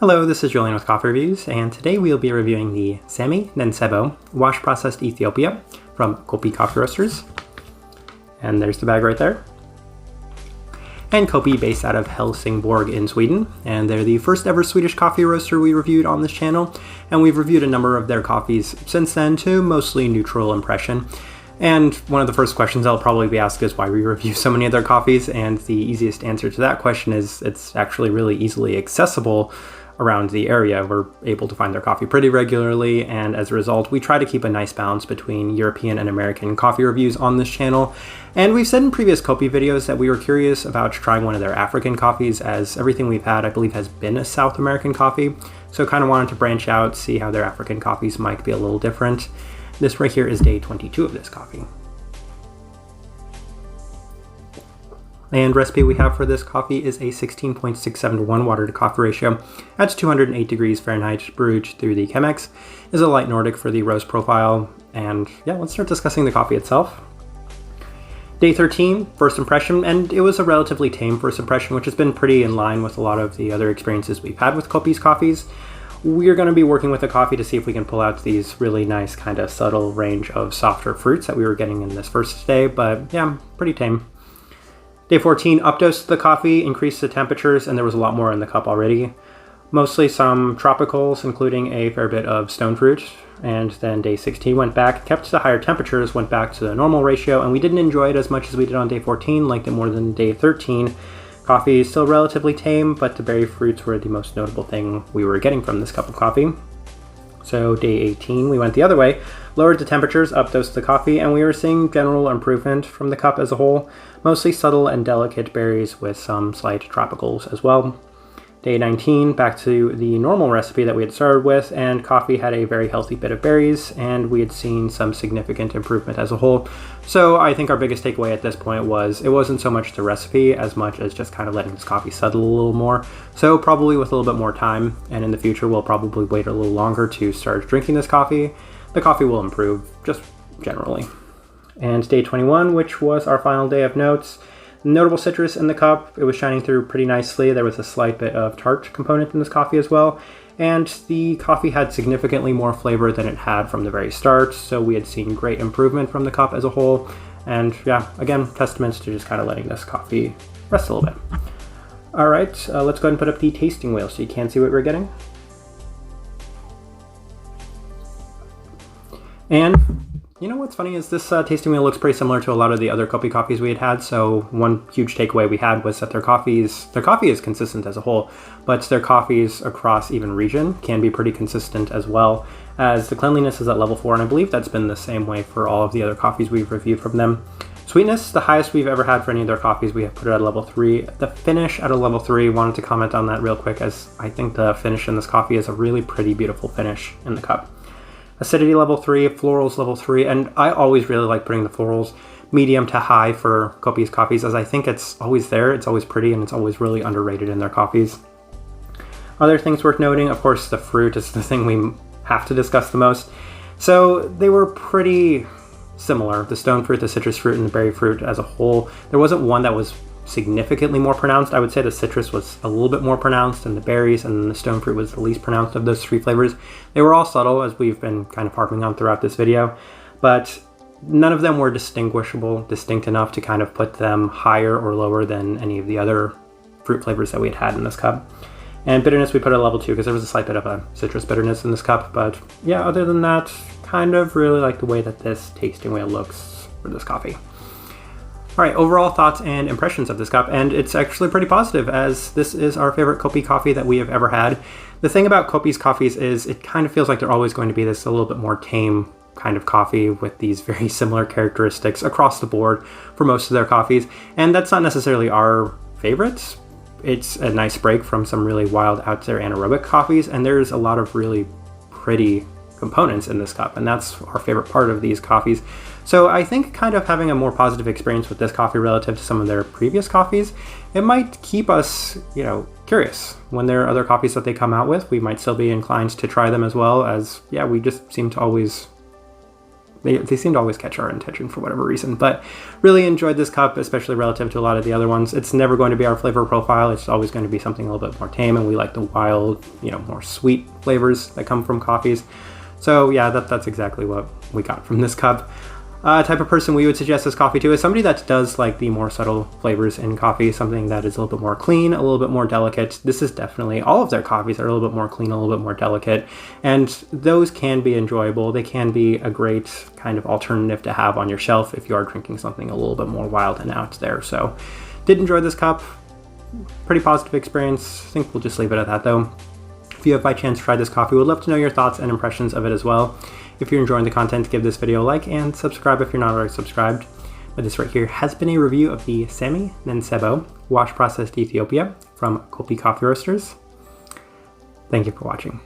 Hello, this is Julian with Coffee Reviews, and today we'll be reviewing the Samii Nensebo Wash Processed Ethiopia from Koppi Coffee Roasters. And there's the bag right there. And Koppi, based out of Helsingborg in Sweden, and they're the first ever Swedish coffee roaster we reviewed on this channel, and we've reviewed a number of their coffees since then to mostly neutral impression. And one of the first questions I'll probably be asked is why we review so many of their coffees, and the easiest answer to that question is it's actually really easily accessible around the area. We're able to find their coffee pretty regularly, and as a result, we try to keep a nice balance between European and American coffee reviews on this channel. And we've said in previous Koppi videos that we were curious about trying one of their African coffees, as everything we've had, I believe, has been a South American coffee. So kind of wanted to branch out, see how their African coffees might be a little different. This right here is day 22 of this coffee. And recipe we have for this coffee is a 16.67 to 1 water to coffee ratio at 208 degrees Fahrenheit, brewed through the Chemex. Is a light Nordic for the roast profile. And yeah, let's start discussing the coffee itself. Day 13, first impression, and it was a relatively tame first impression, which has been pretty in line with a lot of the other experiences we've had with Koppi's coffees. We're going to be working with the coffee to see if we can pull out these really nice kind of subtle range of softer fruits that we were getting in this first day, but yeah, pretty tame. Day 14, updosed the coffee, increased the temperatures, and there was a lot more in the cup already. Mostly some tropicals, including a fair bit of stone fruit. And then day 16 went back, kept the higher temperatures, went back to the normal ratio, and we didn't enjoy it as much as we did on day 14, liked it more than day 13. Coffee is still relatively tame, but the berry fruits were the most notable thing we were getting from this cup of coffee. So day 18, we went the other way, lowered the temperatures, updosed the coffee, and we were seeing general improvement from the cup as a whole, mostly subtle and delicate berries with some slight tropicals as well. Day 19, back to the normal recipe that we had started with, and coffee had a very healthy bit of berries, and we had seen some significant improvement as a whole. So I think our biggest takeaway at this point was it wasn't so much the recipe as much as just kind of letting this coffee settle a little more. So probably with a little bit more time, and in the future we'll probably wait a little longer to start drinking this coffee. The coffee will improve, just generally. And day 21, which was our final day of notes. Notable citrus in the cup. It was shining through pretty nicely. There was a slight bit of tart component in this coffee as well. And the coffee had significantly more flavor than it had from the very start. So we had seen great improvement from the cup as a whole. And yeah, again, testaments to just kind of letting this coffee rest a little bit. All right, let's go ahead and put up the tasting wheel so you can see what we're getting. And you know what's funny is this tasting wheel looks pretty similar to a lot of the other Koppi coffees we had. So one huge takeaway we had was that their coffee is consistent as a whole, but their coffees across even region can be pretty consistent as well, as the cleanliness is at level 4, and I believe that's been the same way for all of the other coffees we've reviewed from them. Sweetness, the highest we've ever had for any of their coffees, we have put it at level 3. The finish at a level 3, wanted to comment on that real quick, as I think the finish in this coffee is a really pretty beautiful finish in the cup. Acidity level 3, florals level 3, and I always really like putting the florals medium to high for Koppi's coffees, as I think it's always there, it's always pretty, and it's always really underrated in their coffees. Other things worth noting, of course, the fruit is the thing we have to discuss the most. So they were pretty similar, the stone fruit, the citrus fruit, and the berry fruit as a whole. There wasn't one that was significantly more pronounced. I would say the citrus was a little bit more pronounced than the berries, and the stone fruit was the least pronounced of those three flavors. They were all subtle, as we've been kind of harping on throughout this video, but none of them were distinct enough to kind of put them higher or lower than any of the other fruit flavors that we had in this cup. And bitterness we put at level 2 because there was a slight bit of a citrus bitterness in this cup, but yeah, other than that, kind of really like the way that this tasting wheel looks for this coffee. All right, overall thoughts and impressions of this cup, and it's actually pretty positive, as this is our favorite Koppi coffee that we have ever had. The thing about Koppi's coffees is it kind of feels like they're always going to be this a little bit more tame kind of coffee with these very similar characteristics across the board for most of their coffees, and that's not necessarily our favorites. It's a nice break from some really wild out there anaerobic coffees, and there's a lot of really pretty components in this cup, and that's our favorite part of these coffees. So I think kind of having a more positive experience with this coffee relative to some of their previous coffees, it might keep us, curious. When there are other coffees that they come out with, we might still be inclined to try them as well, as, yeah, we just seem to always they seem to always catch our attention for whatever reason. But really enjoyed this cup, especially relative to a lot of the other ones. It's never going to be our flavor profile. It's always going to be something a little bit more tame, and we like the wild, more sweet flavors that come from coffees. So yeah, that's exactly what we got from this cup. Type of person we would suggest this coffee to is somebody that does like the more subtle flavors in coffee, something that is a little bit more clean, a little bit more delicate. This is definitely, all of their coffees are a little bit more clean, a little bit more delicate, and those can be enjoyable. They can be a great kind of alternative to have on your shelf if you are drinking something a little bit more wild and out there. So did enjoy this cup. Pretty positive experience. I think we'll just leave it at that though. If you have by chance tried this coffee, would love to know your thoughts and impressions of it as well. If you're enjoying the content, give this video a like and subscribe if you're not already subscribed. But this right here has been a review of the Samii Nensebo wash processed Ethiopia from Koppi Coffee Roasters. Thank you for watching.